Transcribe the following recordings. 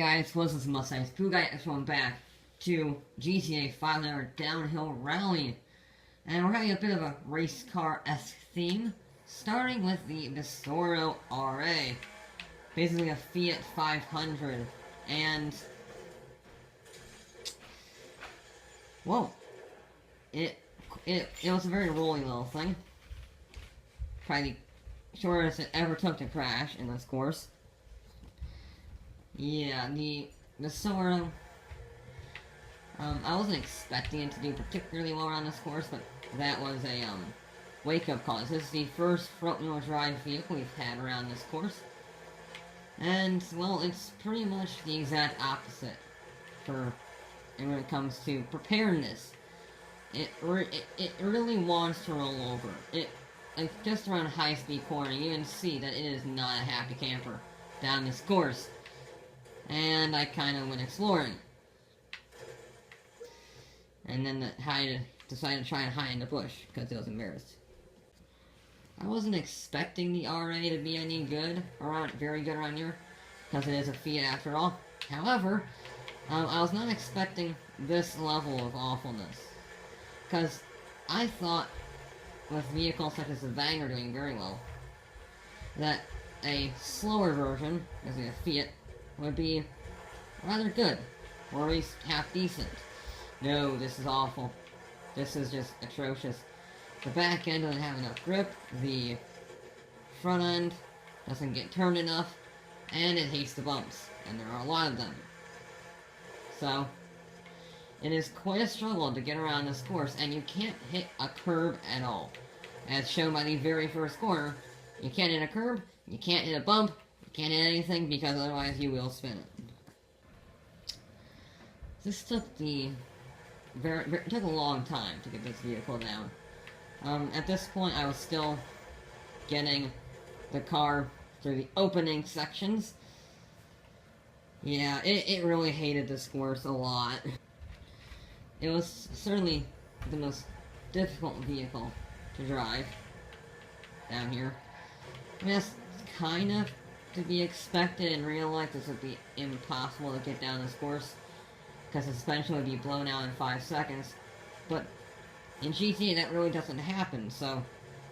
guys, what's this Mustangs? Pooh guy is going back to GTA 5 Hour Downhill Rally. And we're having a bit of a race car-esque theme, starting with the Bistoro RA. Basically a Fiat 500. And whoa. It was a very rolling little thing. Probably the shortest it ever took to crash in this course. Yeah, the Sora, I wasn't expecting it to do particularly well on this course, but that was a, wake-up call. This is the first front-wheel drive vehicle we've had around this course. And, well, it's pretty much the exact opposite when it comes to preparedness. It really wants to roll over. Like, just around high-speed corner, you can see that it is not a happy camper down this course. And I kind of went exploring. And then decided to try and hide in the bush, because I was embarrassed. I wasn't expecting the RA to be any good, very good around here, because it is a Fiat after all. However, I was not expecting this level of awfulness. Because I thought, with vehicles such as the Vanger doing very well, that a slower version, as a Fiat, would be rather good, or at least half decent. No, this is awful. This is just atrocious. The back end doesn't have enough grip, the front end doesn't get turned enough, and it hates the bumps, and there are a lot of them. So, it is quite a struggle to get around this course, and you can't hit a curb at all. As shown by the very first corner, you can't hit a curb, you can't hit a bump, you can't hit anything, because otherwise you will spin it. This took it took a long time to get this vehicle down. At this point, I was still getting the car through the opening sections. Yeah, it really hated this course a lot. It was certainly the most difficult vehicle to drive down here. I mean, that's kind of to be expected. In real life, this would be impossible to get down this course, because the suspension would be blown out in 5 seconds. But in GTA, that really doesn't happen, so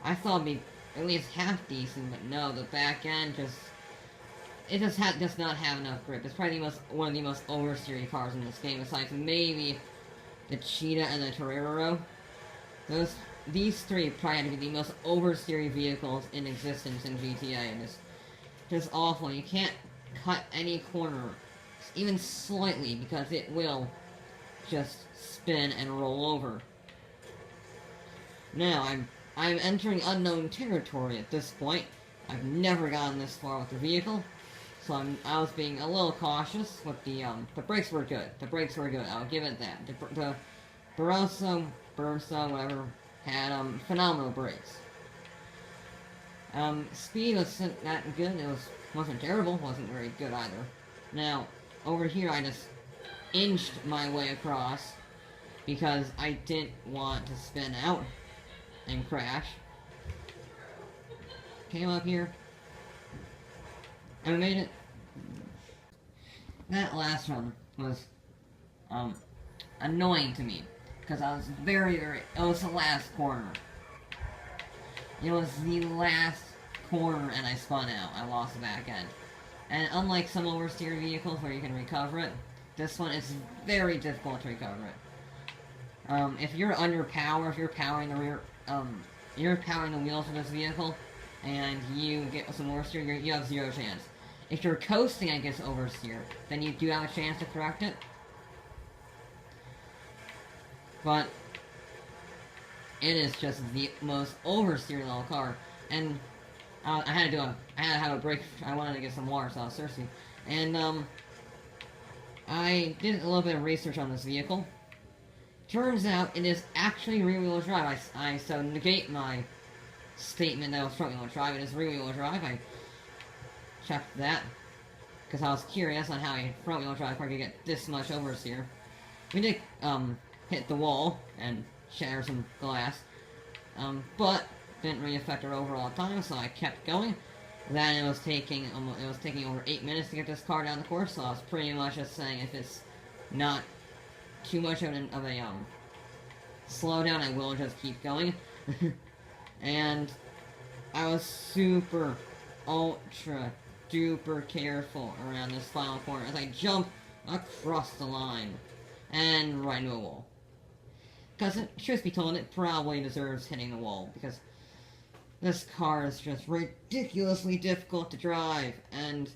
I thought it'd be at least half decent, but no, the back end does not have enough grip. It's probably one of the most oversteery cars in this game, besides maybe the Cheetah and the Torero. These three probably had to be the most oversteery vehicles in existence in GTA, and it's just awful. You can't cut any corner, even slightly, because it will just spin and roll over. Now, I'm entering unknown territory at this point. I've never gotten this far with the vehicle, so I was being a little cautious with the brakes were good. The brakes were good, I'll give it that. The Bursa, whatever, had phenomenal brakes. Speed wasn't that good. Wasn't terrible, wasn't very good either. Now, over here I just inched my way across because I didn't want to spin out and crash. Came up here and made it. That last one was annoying to me because I was it was the last corner. It was the last corner and I spun out. I lost the back end. And unlike some oversteer vehicles where you can recover it, this one is very difficult to recover it. If you're under power, if you're powering the rear, you're powering the wheels of this vehicle, and you get some oversteer, you have 0 chance. If you're coasting against oversteer, then you do have a chance to correct it. But it is just the most oversteer little car, and I had to have a break. I wanted to get some water, so I was thirsty. And, I did a little bit of research on this vehicle. Turns out it is actually rear-wheel drive. So negate my statement that it was front-wheel drive. It is rear-wheel drive. I checked that, because I was curious on how a front-wheel drive car could get this much oversteer. We did, hit the wall and shatter some glass, but didn't really affect our overall time, so I kept going. then it was taking over 8 minutes to get this car down the course, so I was pretty much just saying if it's not too much of a slowdown, I will just keep going. And I was super, ultra, duper careful around this final corner as I jump across the line and right into a wall. Because, truth be told, it probably deserves hitting the wall, because this car is just ridiculously difficult to drive, and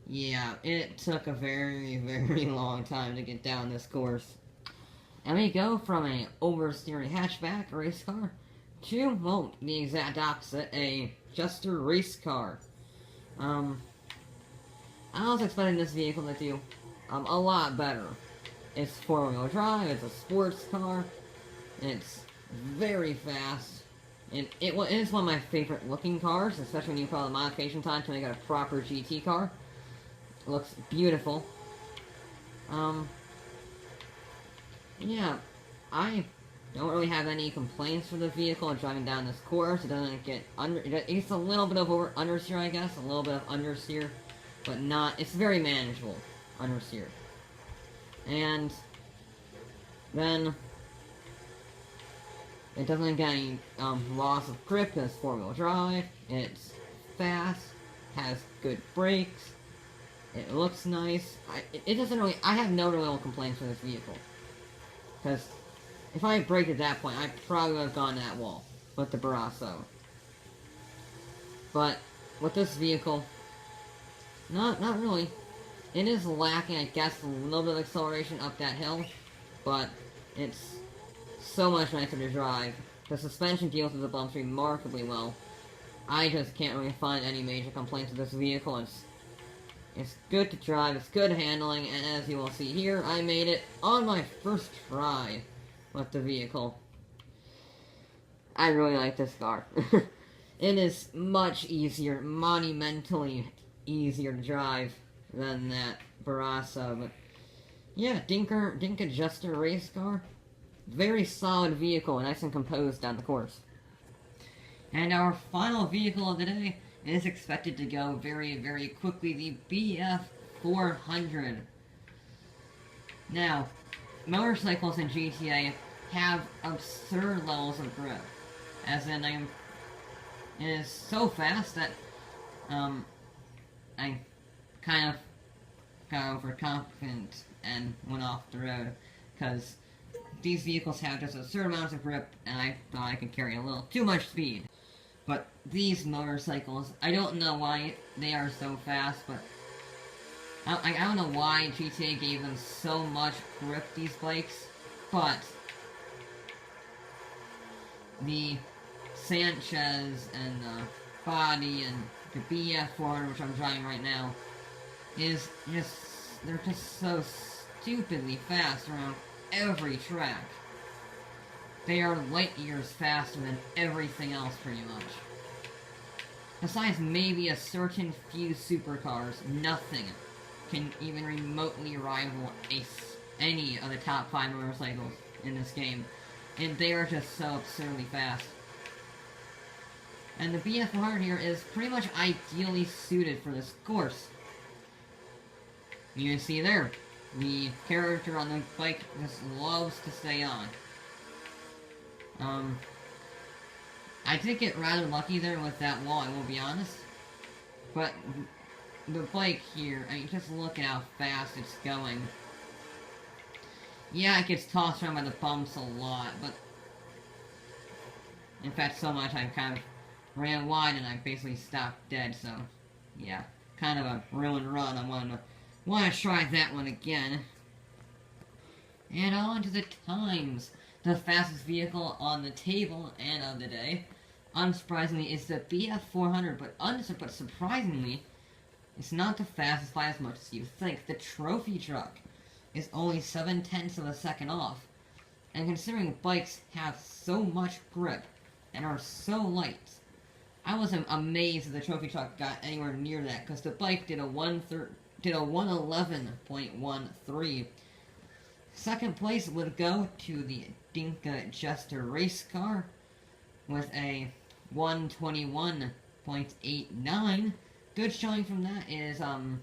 yeah, it took a very, very long time to get down this course. And we go from a oversteery hatchback race car to, well, the exact opposite, a Jester race car. I was expecting this vehicle to do a lot better. It's 4-wheel drive, it's a sports car, it's very fast, and it is one of my favorite looking cars, especially when you put all the modification time to make it a proper GT car. It looks beautiful. Yeah, I don't really have any complaints for the vehicle driving down this course. It doesn't get it's a little bit of understeer, I guess, a little bit of understeer, but not, it's very manageable understeer. And then it doesn't get any loss of grip because it's 4-wheel drive. It's fast, has good brakes, it looks nice. It doesn't really, I have no real complaints for this vehicle. Because if I had braked at that point, I probably would have gone that wall with the Barrasso. But with this vehicle, not really. It is lacking, I guess, a little bit of acceleration up that hill, but it's so much nicer to drive. The suspension deals with the bumps remarkably well. I just can't really find any major complaints with this vehicle. It's good to drive, it's good handling, and as you will see here, I made it on my first try with the vehicle. I really like this car. It is much easier, monumentally easier to drive than that Barrasso, but yeah, Dinka Jester race car. Very solid vehicle, nice and composed down the course. And our final vehicle of the day is expected to go very, very quickly, the BF400. Now, motorcycles in GTA have absurd levels of grip, as in, it is so fast that, I kind of got overconfident and went off the road, because these vehicles have just absurd amounts of grip, and I thought I could carry a little too much speed. But these motorcycles, I don't know why they are so fast, but I don't know why GTA gave them so much grip, these bikes, but the Sanchez and the Body and the BF400, which I'm driving right now, is just, they're just so stupidly fast around every track. They are light years faster than everything else, pretty much. Besides maybe a certain few supercars, nothing can even remotely rival any of the top 5 motorcycles in this game. And they are just so absurdly fast. And the BF400 here is pretty much ideally suited for this course. You can see there, the character on the bike just loves to stay on. I did get rather lucky there with that wall, I will be honest. But the bike here, I mean, just look at how fast it's going. Yeah, it gets tossed around by the bumps a lot, but in fact, so much I kind of ran wide and I basically stopped dead, so yeah, kind of a ruined run. I want to try that one again. And on to the times. The fastest vehicle on the table and of the day, unsurprisingly, is the BF400, but surprisingly, it's not the fastest by as much as you think. The trophy truck is only 7/10 of a second off, and considering bikes have so much grip and are so light, I was amazed that the trophy truck got anywhere near that, because the bike did a 111.13. Second place would go to the Dinka Jester race car with a 121 1.89. Good showing from that. It is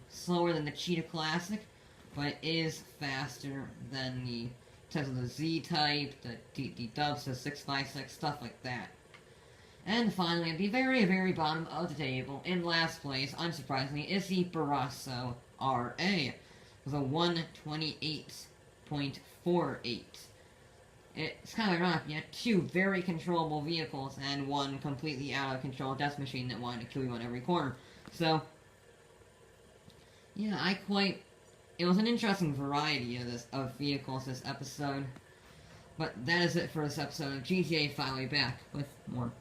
slower than the Cheetah Classic, but it is faster than the Tesla Z-Type, the Dubs, the 656, stuff like that. And finally, at the very, very bottom of the table, in last place, unsurprisingly, is the Barrasso RA, with a 128.48. It's kind of ironic, you had two very controllable vehicles and one completely out of control death machine that wanted to kill you on every corner. So, yeah, it was an interesting variety of vehicles this episode. But that is it for this episode of GTA 5 Way Back, with more